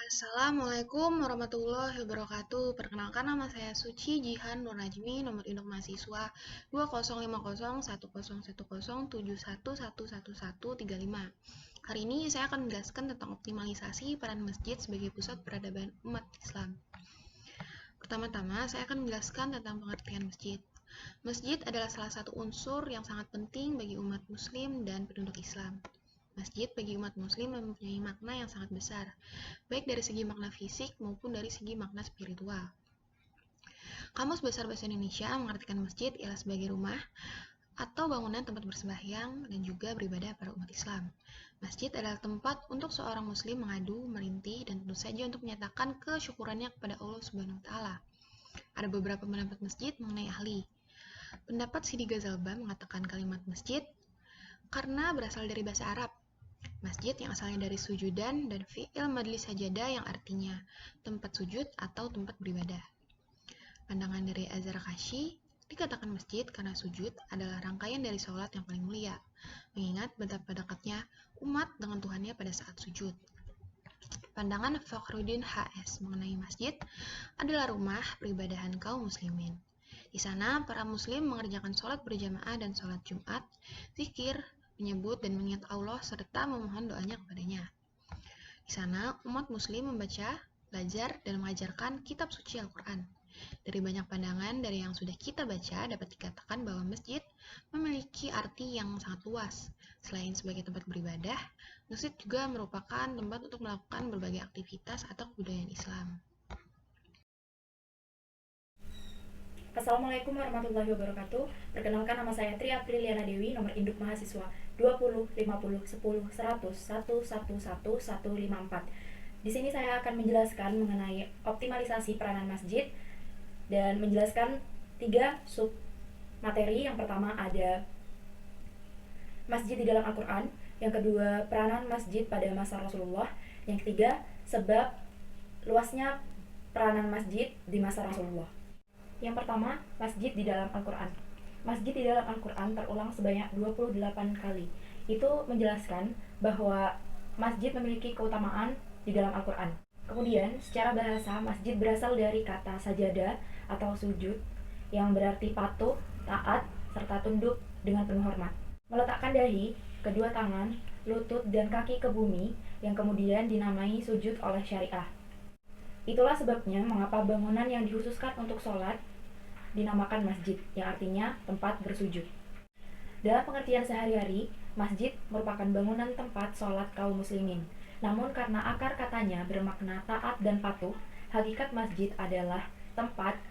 Assalamualaikum warahmatullahi wabarakatuh. Perkenalkan nama saya Suci Jihan Nur Najmi, nomor induk mahasiswa 20501010711135. Hari ini saya akan menjelaskan tentang optimalisasi peran masjid sebagai pusat peradaban umat Islam. Pertama-tama, saya akan menjelaskan tentang pengertian masjid. Masjid adalah salah satu unsur yang sangat penting bagi umat muslim dan penduduk Islam. Masjid bagi umat muslim mempunyai makna yang sangat besar, baik dari segi makna fisik maupun dari segi makna spiritual. Kamus Besar Bahasa Indonesia mengartikan masjid ialah sebagai rumah atau bangunan tempat bersembahyang dan juga beribadah para umat Islam. Masjid adalah tempat untuk seorang muslim mengadu, merintih, dan tentu saja untuk menyatakan kesyukurannya kepada Allah Subhanahu wa taala. Ada beberapa pendapat masjid mengenai ahli. Pendapat Sidi Ghazalba mengatakan kalimat masjid karena berasal dari bahasa Arab. Masjid yang asalnya dari sujudan dan fi'il majlis sajadah yang artinya tempat sujud atau tempat beribadah. Pandangan dari Az-Zarkashi dikatakan masjid karena sujud adalah rangkaian dari sholat yang paling mulia, mengingat betapa dekatnya umat dengan Tuhannya pada saat sujud. Pandangan Fakhruddin HS mengenai masjid adalah rumah peribadahan kaum muslimin. Di sana, para muslim mengerjakan sholat berjamaah dan sholat Jumat, zikir, menyebut dan mengingat Allah serta memohon doanya kepadanya. Di sana, umat muslim membaca, belajar, dan mengajarkan kitab suci Al-Quran. Dari banyak pandangan dari yang sudah kita baca, dapat dikatakan bahwa masjid memiliki arti yang sangat luas. Selain sebagai tempat beribadah, masjid juga merupakan tempat untuk melakukan berbagai aktivitas atau kebudayaan Islam. Assalamualaikum warahmatullahi wabarakatuh. Perkenalkan, nama saya Tri Apriliana Dewi, nomor induk mahasiswa 20501011111154. Di sini saya akan menjelaskan mengenai optimalisasi peranan masjid dan menjelaskan 3 sub materi. Yang pertama ada masjid di dalam Al-Quran, yang kedua peranan masjid pada masa Rasulullah, yang ketiga sebab luasnya peranan masjid di masa Rasulullah. Yang pertama, masjid di dalam Al-Quran. Masjid di dalam Al-Quran terulang sebanyak 28 kali. Itu menjelaskan bahwa masjid memiliki keutamaan di dalam Al-Quran. Kemudian, secara bahasa, masjid berasal dari kata sajadah atau sujud, yang berarti patuh, taat, serta tunduk dengan penuh hormat. Meletakkan dahi, kedua tangan, lutut, dan kaki ke bumi, yang kemudian dinamai sujud oleh syariah. Itulah sebabnya mengapa bangunan yang dikhususkan untuk sholat dinamakan masjid, yang artinya tempat bersujud. Dalam pengertian sehari-hari, masjid merupakan bangunan tempat sholat kaum muslimin. Namun karena akar katanya bermakna taat dan patuh, hakikat masjid adalah tempat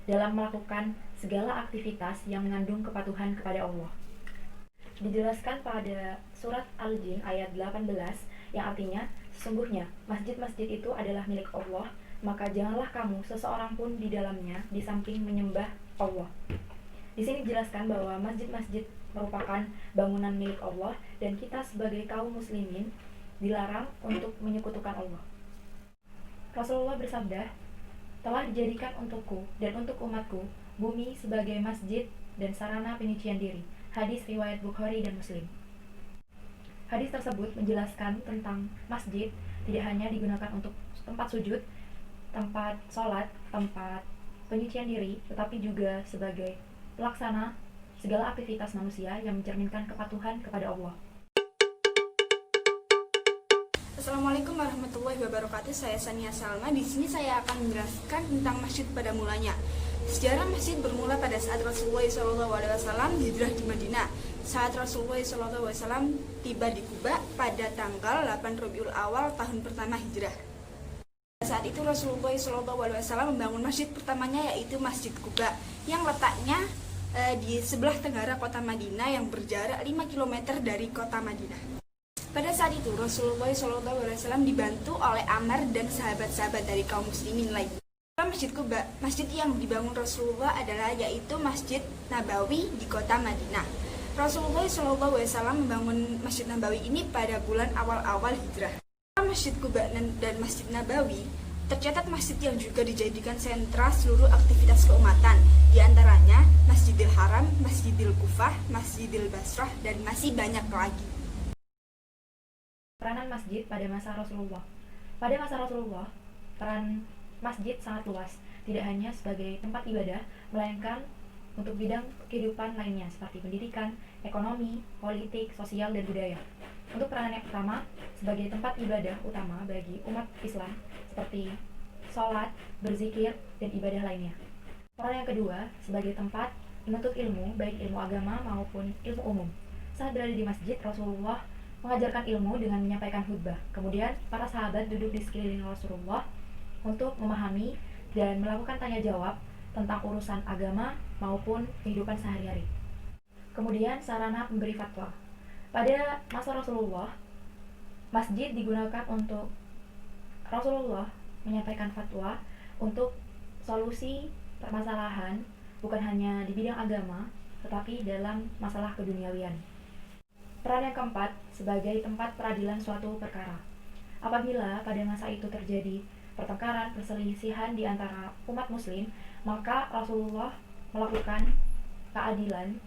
dalam melakukan segala aktivitas yang mengandung kepatuhan kepada Allah. Dijelaskan pada surat Al-Jin ayat 18, yang artinya, sesungguhnya masjid-masjid itu adalah milik Allah, maka janganlah kamu seseorang pun di dalamnya di samping menyembah Allah. Di sini dijelaskan bahwa masjid-masjid merupakan bangunan milik Allah dan kita sebagai kaum muslimin dilarang untuk menyekutukan Allah. Rasulullah bersabda, telah dijadikan untukku dan untuk umatku bumi sebagai masjid dan sarana penyucian diri. Hadis riwayat Bukhari dan Muslim. Hadis tersebut menjelaskan tentang masjid tidak hanya digunakan untuk tempat sujud, tempat sholat, tempat penyucian diri, tetapi juga sebagai pelaksana segala aktivitas manusia yang mencerminkan kepatuhan kepada Allah. Assalamualaikum warahmatullahi wabarakatuh. Saya Sania Salma. Di sini saya akan menjelaskan tentang masjid pada mulanya. Sejarah masjid bermula pada saat Rasulullah SAW hijrah di Madinah. Saat Rasulullah SAW tiba di Kuba pada tanggal 8 Rabiul Awal tahun pertama hijrah. Saat itu Rasulullah SAW membangun masjid pertamanya, yaitu Masjid Kuba, yang letaknya di sebelah tenggara kota Madinah yang berjarak 5 km dari kota Madinah. Pada saat itu Rasulullah SAW dibantu oleh Ammar dan sahabat-sahabat dari kaum muslimin lainnya. Masjid Kuba, masjid yang dibangun Rasulullah adalah yaitu Masjid Nabawi di kota Madinah. Rasulullah SAW membangun Masjid Nabawi ini pada bulan awal-awal hijrah. Masjid Kuba dan Masjid Nabawi tercatat masjid yang juga dijadikan sentra seluruh aktivitas keumatan, di antaranya Masjidil Haram, Masjidil Kufah, Masjidil Basrah, dan masih banyak lagi. Peranan masjid pada masa Rasulullah. Pada masa Rasulullah, peran masjid sangat luas, tidak hanya sebagai tempat ibadah, melainkan untuk bidang kehidupan lainnya seperti pendidikan, ekonomi, politik, sosial, dan budaya. Untuk peran yang pertama, sebagai tempat ibadah utama bagi umat Islam seperti sholat, berzikir, dan ibadah lainnya. Peran yang kedua, sebagai tempat menuntut ilmu, baik ilmu agama maupun ilmu umum. Saat berada di masjid, Rasulullah mengajarkan ilmu dengan menyampaikan khutbah. Kemudian, para sahabat duduk di sekeliling Rasulullah untuk memahami dan melakukan tanya jawab tentang urusan agama maupun kehidupan sehari-hari. Kemudian, sarana pemberi fatwa. Pada masa Rasulullah, masjid digunakan untuk Rasulullah menyampaikan fatwa untuk solusi permasalahan bukan hanya di bidang agama, tetapi dalam masalah keduniawian. Peran yang keempat, sebagai tempat peradilan suatu perkara. Apabila pada masa itu terjadi pertengkaran, perselisihan di antara umat muslim, maka Rasulullah melakukan keadilan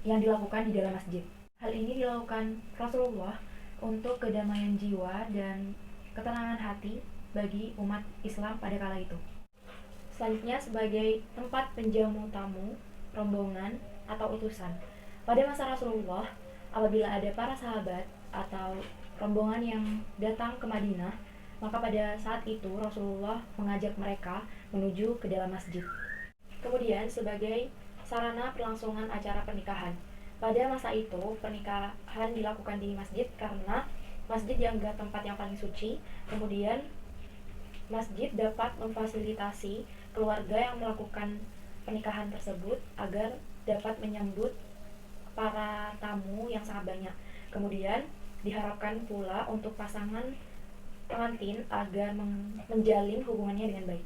yang dilakukan di dalam masjid. Hal ini dilakukan Rasulullah untuk kedamaian jiwa dan ketenangan hati bagi umat Islam pada kala itu. Selanjutnya, sebagai tempat penjamu tamu, rombongan, atau utusan. Pada masa Rasulullah, apabila ada para sahabat atau rombongan yang datang ke Madinah, maka pada saat itu Rasulullah mengajak mereka menuju ke dalam masjid. Kemudian, sebagai sarana pelangsungan acara pernikahan. Pada masa itu, pernikahan dilakukan di masjid karena masjid dianggap tempat yang paling suci. Kemudian, masjid dapat memfasilitasi keluarga yang melakukan pernikahan tersebut agar dapat menyambut para tamu yang sangat banyak. Kemudian, diharapkan pula untuk pasangan pengantin agar menjalin hubungannya dengan baik.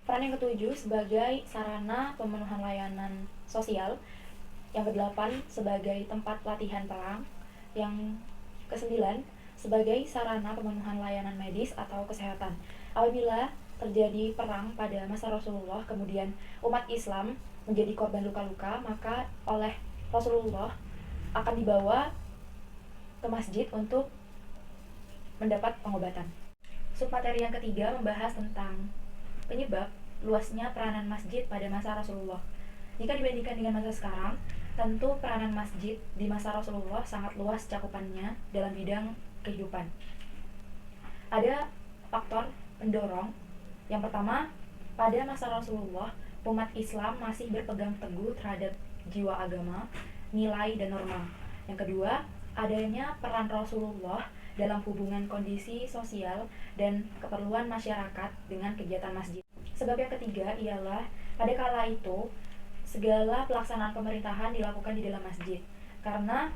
Peran yang ketujuh, sebagai sarana pemenuhan layanan sosial. Yang kedelapan, sebagai tempat pelatihan perang. Yang kesembilan, sebagai sarana pemenuhan layanan medis atau kesehatan. Apabila terjadi perang pada masa Rasulullah, kemudian umat Islam menjadi korban luka-luka, maka oleh Rasulullah akan dibawa ke masjid untuk mendapat pengobatan. Submateri yang ketiga membahas tentang penyebab luasnya peranan masjid pada masa Rasulullah. Jika dibandingkan dengan masa sekarang, tentu peranan masjid di masa Rasulullah sangat luas cakupannya dalam bidang kehidupan. Ada faktor pendorong. Yang pertama, pada masa Rasulullah, umat Islam masih berpegang teguh terhadap jiwa agama, nilai, dan norma. Yang kedua, adanya peran Rasulullah dalam hubungan kondisi sosial dan keperluan masyarakat dengan kegiatan masjid. Sebab yang ketiga ialah pada kala itu segala pelaksanaan pemerintahan dilakukan di dalam masjid. Karena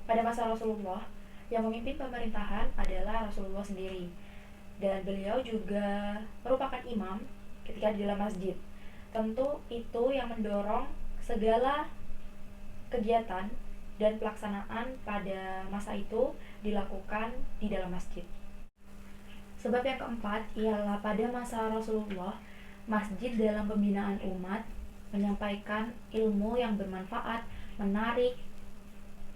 pada masa Rasulullah yang memimpin pemerintahan adalah Rasulullah sendiri. Dan beliau juga merupakan imam ketika di dalam masjid. Tentu itu yang mendorong segala kegiatan dan pelaksanaan pada masa itu dilakukan di dalam masjid. Sebab yang keempat ialah pada masa Rasulullah, masjid dalam pembinaan umat menyampaikan ilmu yang bermanfaat, menarik,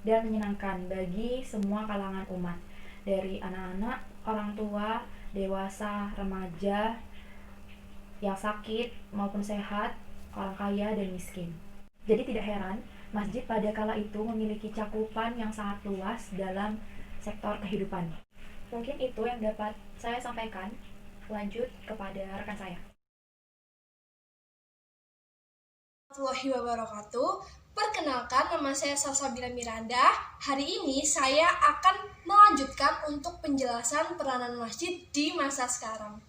dan menyenangkan bagi semua kalangan umat, dari anak-anak, orang tua, dewasa, remaja, yang sakit maupun sehat, orang kaya dan miskin. Jadi tidak heran masjid pada kala itu memiliki cakupan yang sangat luas dalam sektor kehidupan. Mungkin itu yang dapat saya sampaikan. Lanjut kepada rekan saya. Warahmatullahi wabarakatuh. Perkenalkan, nama saya Salsabila Miranda. Hari ini saya akan melanjutkan untuk penjelasan peranan masjid di masa sekarang.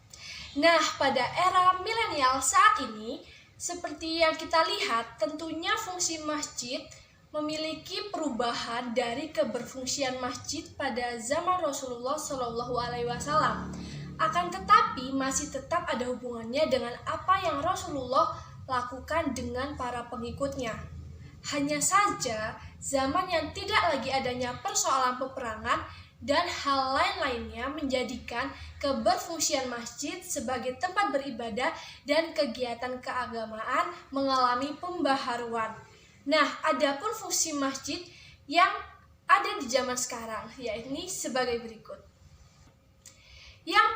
Nah, pada era milenial saat ini, seperti yang kita lihat, tentunya fungsi masjid memiliki perubahan dari keberfungsian masjid pada zaman Rasulullah SAW. Akan tetapi masih tetap ada hubungannya dengan apa yang Rasulullah lakukan dengan para pengikutnya. Hanya saja zaman yang tidak lagi adanya persoalan peperangan dan hal lain-lainnya menjadikan keberfungsian masjid sebagai tempat beribadah dan kegiatan keagamaan mengalami pembaharuan. Nah, adapun fungsi masjid yang ada di zaman sekarang, yakni sebagai berikut. Yang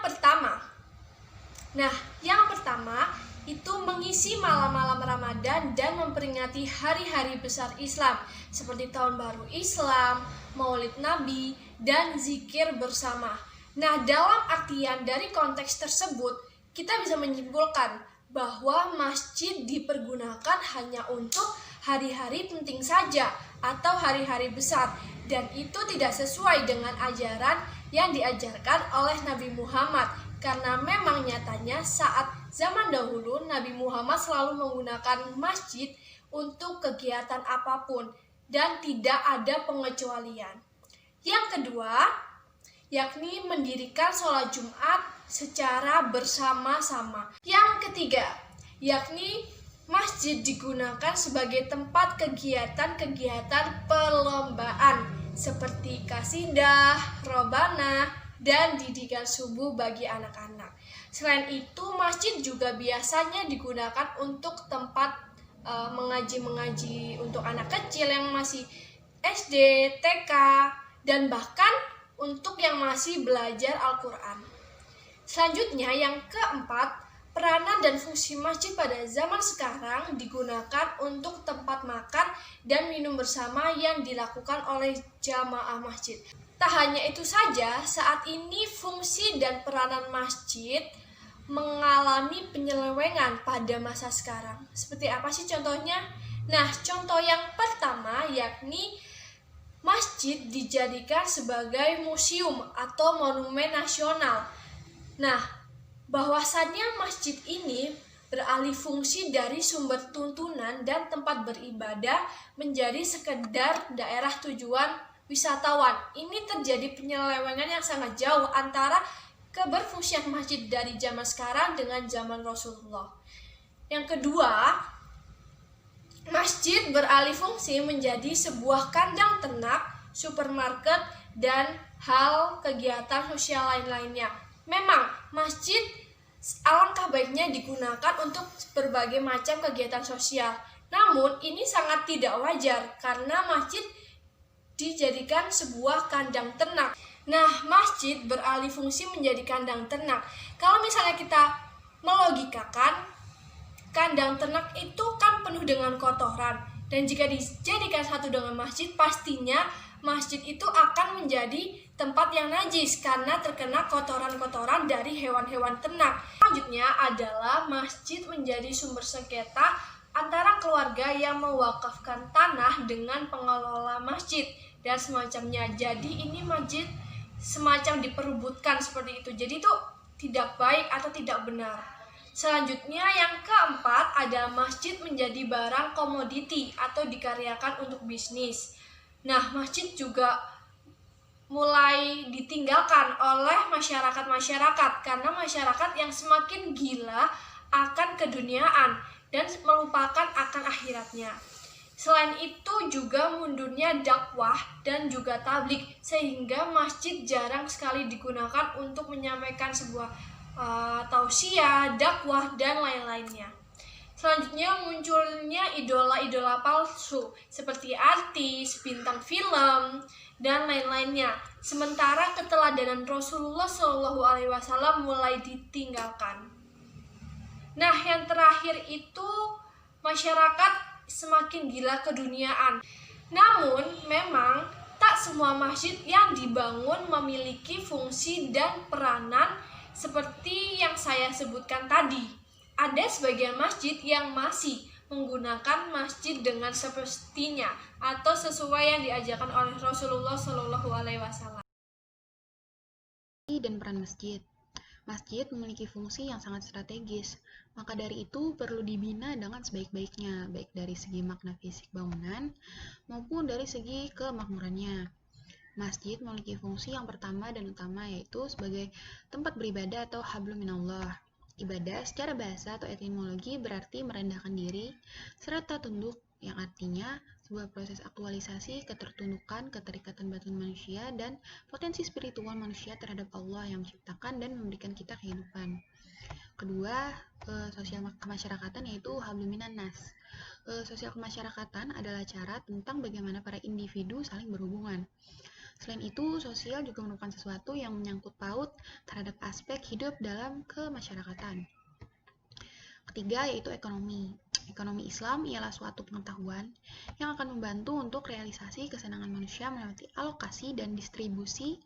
pertama, itu mengisi malam-malam Ramadan dan memperingati hari-hari besar Islam seperti Tahun Baru Islam, Maulid Nabi, dan zikir bersama. Nah, dalam artian dari konteks tersebut, kita bisa menyimpulkan bahwa masjid dipergunakan hanya untuk hari-hari penting saja atau hari-hari besar, dan itu tidak sesuai dengan ajaran yang diajarkan oleh Nabi Muhammad. Karena memang nyatanya saat zaman dahulu Nabi Muhammad selalu menggunakan masjid untuk kegiatan apapun dan tidak ada pengecualian. Yang kedua, yakni mendirikan sholat Jumat secara bersama-sama. Yang ketiga, yakni masjid digunakan sebagai tempat kegiatan-kegiatan perlombaan seperti kasidah, robanah, dan didikan subuh bagi anak-anak. Selain itu, masjid juga biasanya digunakan untuk tempat mengaji untuk anak kecil yang masih SD, TK, dan bahkan untuk yang masih belajar Al-Quran. Selanjutnya, yang keempat, peranan dan fungsi masjid pada zaman sekarang digunakan untuk tempat makan dan minum bersama yang dilakukan oleh jamaah masjid. Tak hanya itu saja, saat ini fungsi dan peranan masjid mengalami penyelewengan pada masa sekarang. Seperti apa sih contohnya? Nah, contoh yang pertama yakni masjid dijadikan sebagai museum atau monumen nasional. Nah, bahwasannya masjid ini beralih fungsi dari sumber tuntunan dan tempat beribadah menjadi sekedar daerah tujuan wisatawan. Ini terjadi penyelewengan yang sangat jauh antara keberfungsian masjid dari zaman sekarang dengan zaman Rasulullah. Yang kedua, masjid beralih fungsi menjadi sebuah kandang ternak, supermarket, dan hal kegiatan sosial lain-lainnya. Memang, masjid alangkah baiknya digunakan untuk berbagai macam kegiatan sosial. Namun, ini sangat tidak wajar karena masjid dijadikan sebuah kandang ternak. Nah, masjid beralih fungsi menjadi kandang ternak. Kalau misalnya kita melogikakan, kandang ternak itu kan penuh dengan kotoran. Dan jika dijadikan satu dengan masjid, pastinya masjid itu akan menjadi tempat yang najis karena terkena kotoran-kotoran dari hewan-hewan ternak. Selanjutnya adalah masjid menjadi sumber sengketa antara keluarga yang mewakafkan tanah dengan pengelola masjid dan semacamnya. Jadi ini masjid semacam diperebutkan seperti itu. Jadi itu tidak baik atau tidak benar. Selanjutnya yang keempat ada masjid menjadi barang komoditi atau dikaryakan untuk bisnis. Nah, masjid juga mulai ditinggalkan oleh masyarakat karena masyarakat yang semakin gila akan keduniaan dan melupakan akan akhiratnya. Selain itu juga mundurnya dakwah dan juga tablik sehingga masjid jarang sekali digunakan untuk menyampaikan sebuah tausiah, dakwah, dan lain-lainnya. Selanjutnya munculnya idola-idola palsu seperti artis, bintang film, dan lain-lainnya. Sementara keteladanan Rasulullah SAW mulai ditinggalkan. Nah, yang terakhir itu masyarakat semakin gila keduniaan. Namun, memang tak semua masjid yang dibangun memiliki fungsi dan peranan seperti yang saya sebutkan tadi. Ada sebagian masjid yang masih menggunakan masjid dengan semestinya atau sesuai yang diajarkan oleh Rasulullah SAW. Dan peran masjid. Masjid memiliki fungsi yang sangat strategis, maka dari itu perlu dibina dengan sebaik-baiknya, baik dari segi makna fisik bangunan maupun dari segi kemakmurannya. Masjid memiliki fungsi yang pertama dan utama yaitu sebagai tempat beribadah atau hablum minallah. Ibadah secara bahasa atau etimologi berarti merendahkan diri serta tunduk, yang artinya sebuah proses aktualisasi ketertundukan, keterikatan batin manusia dan potensi spiritual manusia terhadap Allah yang menciptakan dan memberikan kita kehidupan. Kedua, sosial kemasyarakatan yaitu hablum minan nas. Sosial kemasyarakatan adalah cara tentang bagaimana para individu saling berhubungan. Selain itu, sosial juga merupakan sesuatu yang menyangkut paut terhadap aspek hidup dalam kemasyarakatan. Ketiga, yaitu ekonomi. Ekonomi Islam ialah suatu pengetahuan yang akan membantu untuk realisasi kesenangan manusia melewati alokasi dan distribusi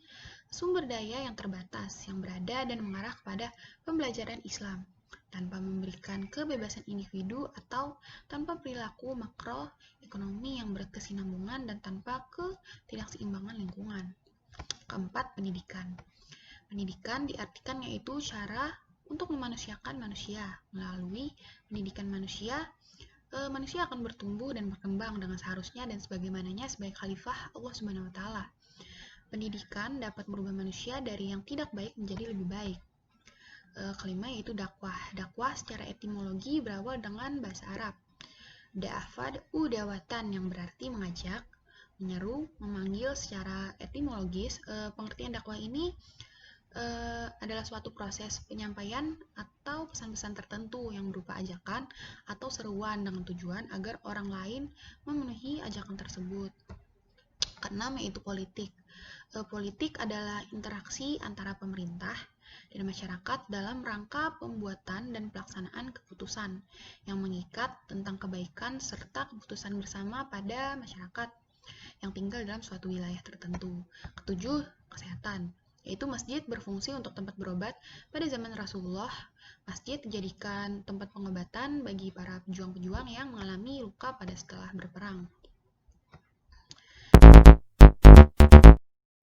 sumber daya yang terbatas yang berada dan mengarah kepada pembelajaran Islam tanpa memberikan kebebasan individu atau tanpa perilaku makroekonomi yang berkesinambungan dan tanpa ketidakseimbangan lingkungan. Keempat, pendidikan. Pendidikan diartikan yaitu cara untuk memanusiakan manusia. Melalui pendidikan manusia akan bertumbuh dan berkembang dengan seharusnya dan sebagaimananya sebagai khalifah Allah Subhanahu wa taala. Pendidikan dapat merubah manusia dari yang tidak baik menjadi lebih baik. Kelima yaitu dakwah. Dakwah secara etimologi berawal dengan bahasa Arab. Da'afad udawatan yang berarti mengajak, menyeru, memanggil. Secara etimologis, pengertian dakwah ini adalah suatu proses penyampaian atau pesan-pesan tertentu yang berupa ajakan atau seruan dengan tujuan agar orang lain memenuhi ajakan tersebut. Keenam yaitu politik. Politik adalah interaksi antara pemerintah dan masyarakat dalam rangka pembuatan dan pelaksanaan keputusan yang mengikat tentang kebaikan serta keputusan bersama pada masyarakat yang tinggal dalam suatu wilayah tertentu. Ketujuh, kesehatan, yaitu masjid berfungsi untuk tempat berobat. Pada zaman Rasulullah, masjid dijadikan tempat pengobatan bagi para pejuang-pejuang yang mengalami luka pada setelah berperang.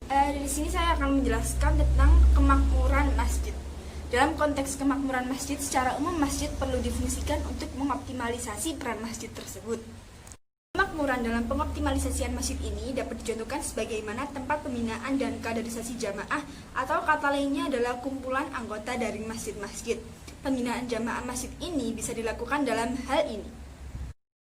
Di sini saya akan menjelaskan tentang kemakmuran masjid. Dalam konteks kemakmuran masjid, secara umum masjid perlu difungsikan untuk mengoptimalisasi peran masjid tersebut. Kemakmuran dalam pengoptimalisasian masjid ini dapat dicontohkan sebagaimana tempat pembinaan dan kaderisasi jamaah atau kata lainnya adalah kumpulan anggota dari masjid-masjid. Pembinaan jamaah masjid ini bisa dilakukan dalam hal ini.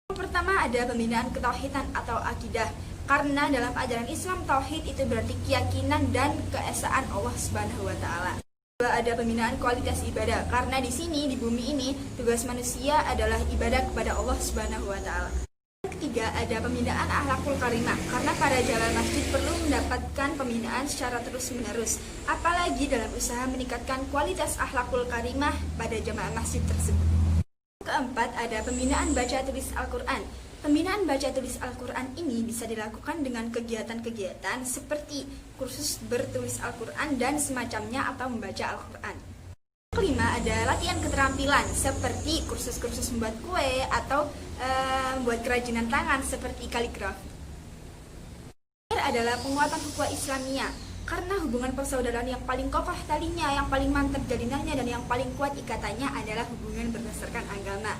Yang pertama ada pembinaan ketauhidan atau akidah. Karena dalam ajaran Islam, tauhid itu berarti keyakinan dan keesaan Allah Subhanahu wa taala. Kedua, ada pembinaan kualitas ibadah. Karena di sini di bumi ini tugas manusia adalah ibadah kepada Allah Subhanahu wa taala. Yang ketiga, ada pembinaan akhlakul karimah. Karena para jamaah masjid perlu mendapatkan pembinaan secara terus-menerus, apalagi dalam usaha meningkatkan kualitas akhlakul karimah pada jamaah masjid tersebut. Keempat, ada pembinaan baca tulis Al-Qur'an. Pembinaan baca tulis Al-Quran ini bisa dilakukan dengan kegiatan-kegiatan seperti kursus bertulis Al-Quran dan semacamnya atau membaca Al-Quran. Kelima, ada latihan keterampilan seperti kursus-kursus membuat kue atau membuat kerajinan tangan seperti kaligrafi. Terakhir adalah penguatan ukhuwah Islamiyah. Karena hubungan persaudaraan yang paling kokoh talinya, yang paling mantap jaringannya, dan yang paling kuat ikatannya adalah hubungan berdasarkan agama.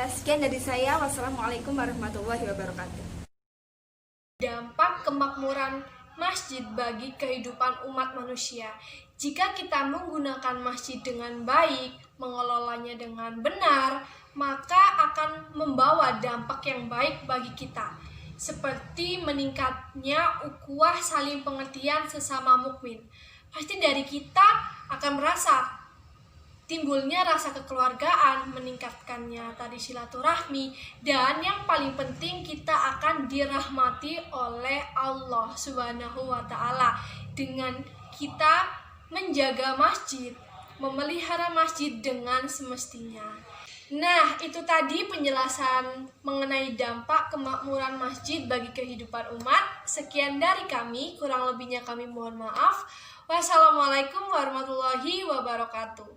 Sekian dari saya. Wassalamualaikum warahmatullahi wabarakatuh. Dampak kemakmuran masjid bagi kehidupan umat manusia. Jika kita menggunakan masjid dengan baik, mengelolanya dengan benar, maka akan membawa dampak yang baik bagi kita, seperti meningkatnya ukhuwah saling pengertian sesama mukmin. Pasti dari kita akan merasa timbulnya rasa kekeluargaan, meningkatkannya tadi silaturahmi, dan yang paling penting kita akan dirahmati oleh Allah Subhanahu wa taala dengan kita menjaga masjid, memelihara masjid dengan semestinya. Nah, itu tadi penjelasan mengenai dampak kemakmuran masjid bagi kehidupan umat. Sekian dari kami, kurang lebihnya kami mohon maaf. Wassalamualaikum warahmatullahi wabarakatuh.